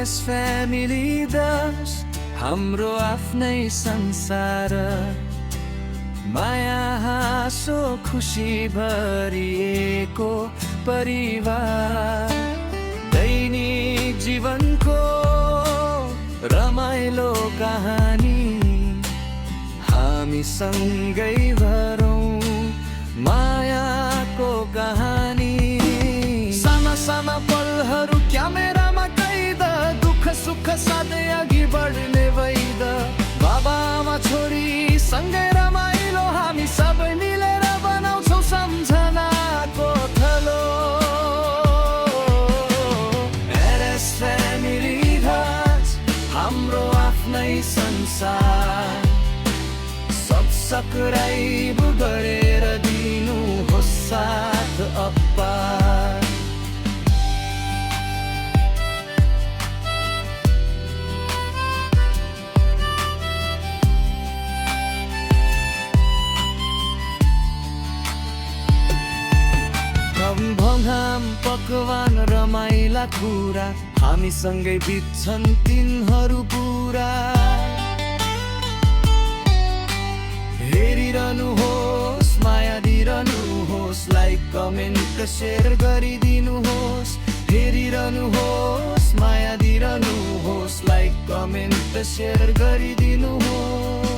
एरएस family 10 हाम्रो आफ्नै संसार माया हाँसो खुसी भरिएको परिवार दैनिक जीवनको रमाइलो कहानी हामी सँगै भरौँ मायाको कहानी साना साना पलहरू क्यामेरामा कैद दुःख सुख साथै अघि बढ्ने वैद बाबा आमा छोरी सँगै रमाइलो हामी सबै मिलेर बनाउँछौँ सम्झनाको थलो एरएस फ्यामिली 10 हाम्रो आफ्नै संसार सब्सक्राइब गरेर दिनु होस् साथ अपार भङ्गाम पकवान रमाइला कुरा हामीसँगै बित्छन् दिनहरू पुरा हेरिरहनुहोस् माया दिइरहनुहोस् लाइक कमेन्ट सेयर गरिदिनुहोस् हेरिरहनुहोस् माया दिइरहनुहोस् लाइक कमेन्ट सेयर गरिदिनुहोस्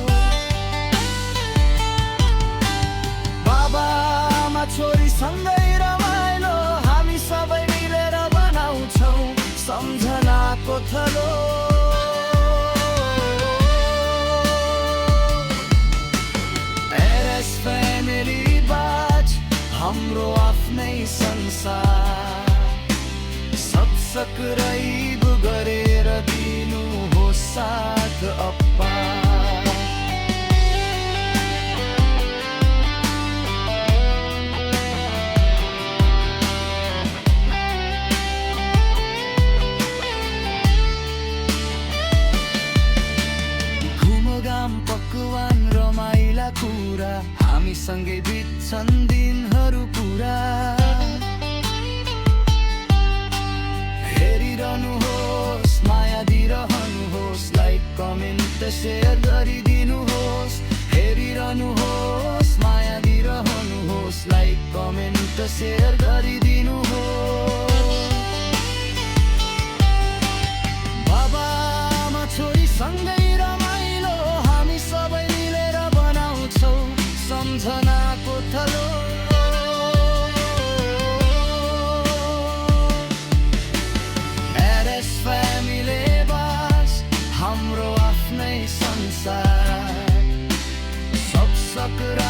बाबा आमा छोरी सँगै रमाइलो हामी सबै मिलेर बनाउँछौँ सम्झनाको थलो एरएस फ्यामिली 10 हाम्रो आफ्नै संसार सब्सक्राइब गरेर दिनु होस् साथ अपार पकवान रमाइला कुरा हामीसँगै बित्छन् दिनहरू पुरा हेरिरहनुहोस् माया दिइरहनुहोस् लाइक कमेन्ट सेयर गरिदिनुहोस् हेरिरहनुहोस् माया दिइरहनुहोस् लाइक कमेन्ट सेयर गरिदिनुहोस् बाबा आमा छोरी सँगै सबै मिलेर बनाउँछौँ सम्झनाको थलो एरएस फ्यामिली 10 हाम्रो आफ्नै संसार सबसक्राइब